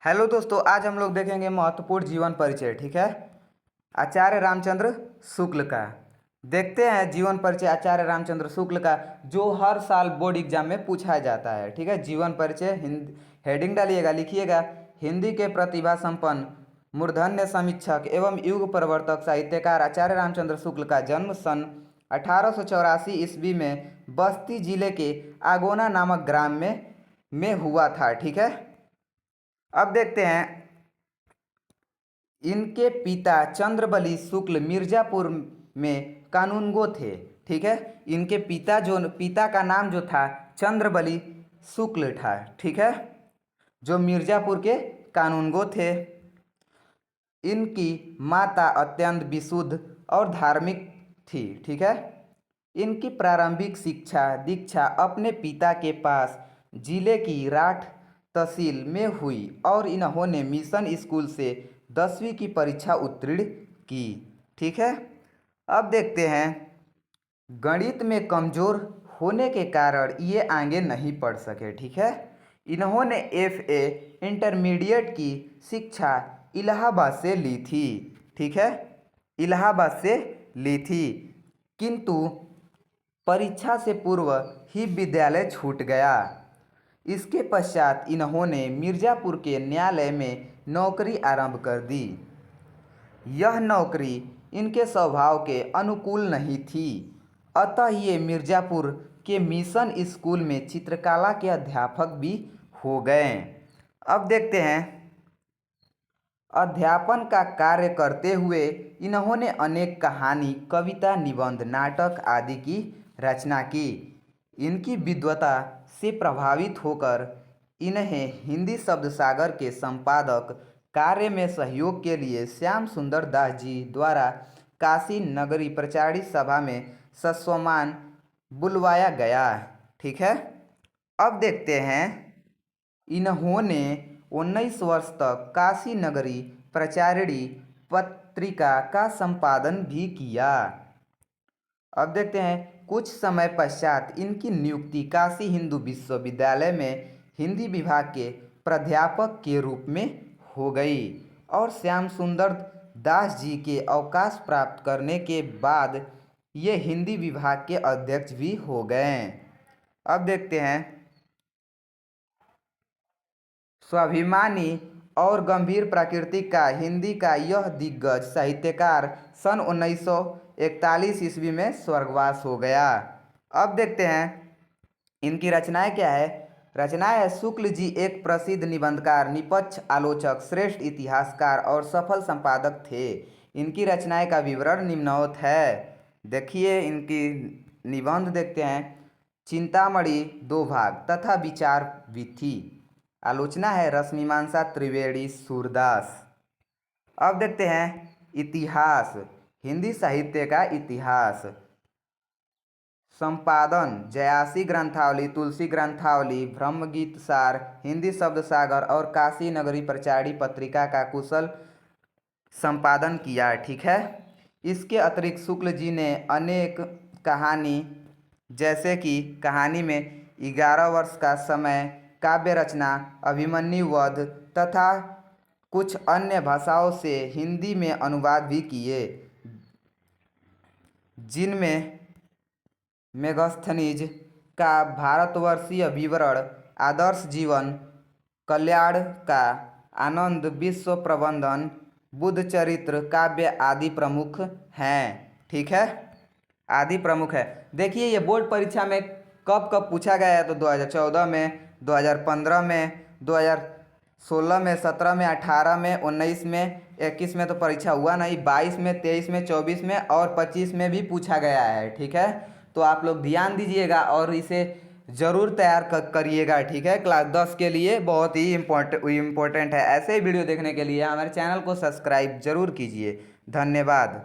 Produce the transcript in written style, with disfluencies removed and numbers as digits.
Hello दोस्तों, आज हम लोग देखेंगे महत्वपूर्ण जीवन परिचय। ठीक है, आचार्य रामचंद्र शुक्ल का। देखते हैं जीवन परिचय आचार्य रामचंद्र शुक्ल का, जो हर साल बोर्ड एग्जाम में पूछा जाता है। ठीक है, जीवन परिचय हिंदी हेडिंग डालिएगा, लिखिएगा हिंदी के प्रतिभा संपन्न मूर्धन्य समीक्षक एवं युग प्रवर्तक साहित्यकार आचार्य रामचंद्र शुक्ल का जन्म सन 1884 ईस्वी में बस्ती जिले के आगोना नामक ग्राम में हुआ था। ठीक है, अब देखते हैं इनके पिता चंद्रबली शुक्ल मिर्जापुर में कानूनगो थे। ठीक है, इनके पिता का नाम जो था चंद्रबली शुक्ल था। ठीक है, जो मिर्जापुर के कानूनगो थे। इनकी माता अत्यंत विशुद्ध और धार्मिक थी। ठीक है, इनकी प्रारंभिक शिक्षा दीक्षा अपने पिता के पास जिले की राठ तहसील में हुई और इन्होंने मिशन स्कूल से 10वीं की परीक्षा उत्तीर्ण की। ठीक है, अब देखते हैं गणित में कमज़ोर होने के कारण ये आगे नहीं पढ़ सके। ठीक है, इन्होंने FA इंटरमीडिएट की शिक्षा इलाहाबाद से ली थी। ठीक है, इलाहाबाद से ली थी, किंतु परीक्षा से पूर्व ही विद्यालय छूट गया। इसके पश्चात इन्होंने मिर्ज़ापुर के न्यायालय में नौकरी आरंभ कर दी। यह नौकरी इनके स्वभाव के अनुकूल नहीं थी, अतः ये मिर्ज़ापुर के मिशन स्कूल में चित्रकला के अध्यापक भी हो गए। अब देखते हैं अध्यापन का कार्य करते हुए इन्होंने अनेक कहानी, कविता, निबंध, नाटक आदि की रचना की। इनकी विद्वता से प्रभावित होकर इन्हें हिंदी शब्द सागर के संपादक कार्य में सहयोग के लिए श्याम सुंदर दास जी द्वारा काशी नगरी प्रचारित सभा में सस्वमान बुलवाया गया। ठीक है, अब देखते हैं इन्होंने 19 वर्ष तक काशी नगरी प्रचारिणी पत्रिका का संपादन भी किया। अब देखते हैं कुछ समय पश्चात इनकी नियुक्ति काशी हिंदू विश्वविद्यालय में हिंदी विभाग के प्राध्यापक के रूप में हो गई और श्याम सुंदर दास जी के अवकाश प्राप्त करने के बाद ये हिंदी विभाग के अध्यक्ष भी हो गए। अब देखते हैं स्वाभिमानी और गंभीर प्रकृति का हिंदी का यह दिग्गज साहित्यकार सन 1941 ईस्वी में स्वर्गवास हो गया। अब देखते हैं इनकी रचनाएं क्या है। रचनाएं है शुक्ल जी एक प्रसिद्ध निबंधकार, निपक्ष आलोचक, श्रेष्ठ इतिहासकार और सफल संपादक थे। इनकी रचनाएं का विवरण निम्नवत है। देखिए इनकी निबंध देखते हैं। चिंतामणि 2 भाग तथा विचार विथि। आलोचना है रसमीमांसा त्रिवेणी सूरदास। अब देखते हैं इतिहास, हिंदी साहित्य का इतिहास। संपादन जयासी ग्रंथावली, तुलसी ग्रंथावली, ब्रह्मगीत सार, हिंदी शब्द सागर और काशी नगरी प्रचारिणी पत्रिका का कुशल संपादन किया। ठीक है, इसके अतिरिक्त शुक्ल जी ने अनेक कहानी, जैसे कि कहानी में 11 वर्ष का समय, काव्य रचना, अभिमन्यु वध तथा कुछ अन्य भाषाओं से हिंदी में अनुवाद भी किए, जिनमें मेगस्थनीज का भारतवर्षीय विवरण, आदर्श जीवन, कल्याण का आनंद, विश्व प्रबंधन, बुद्ध चरित्र काव्य आदि प्रमुख हैं। ठीक है, आदि प्रमुख है। देखिए ये बोर्ड परीक्षा में कब कब पूछा गया है, तो 2014 में, 2015 में, 2016 में, 17 में, 18 में, 19 में, 21 में तो परीक्षा हुआ नहीं, 22 में, 23 में, 24 में और 25 में भी पूछा गया है। ठीक है, तो आप लोग ध्यान दीजिएगा और इसे ज़रूर तैयार करिएगा। ठीक है, क्लास 10 के लिए बहुत ही इम्पोर्टेंट है। ऐसे ही वीडियो देखने के लिए हमारे चैनल को सब्सक्राइब जरूर कीजिए। धन्यवाद।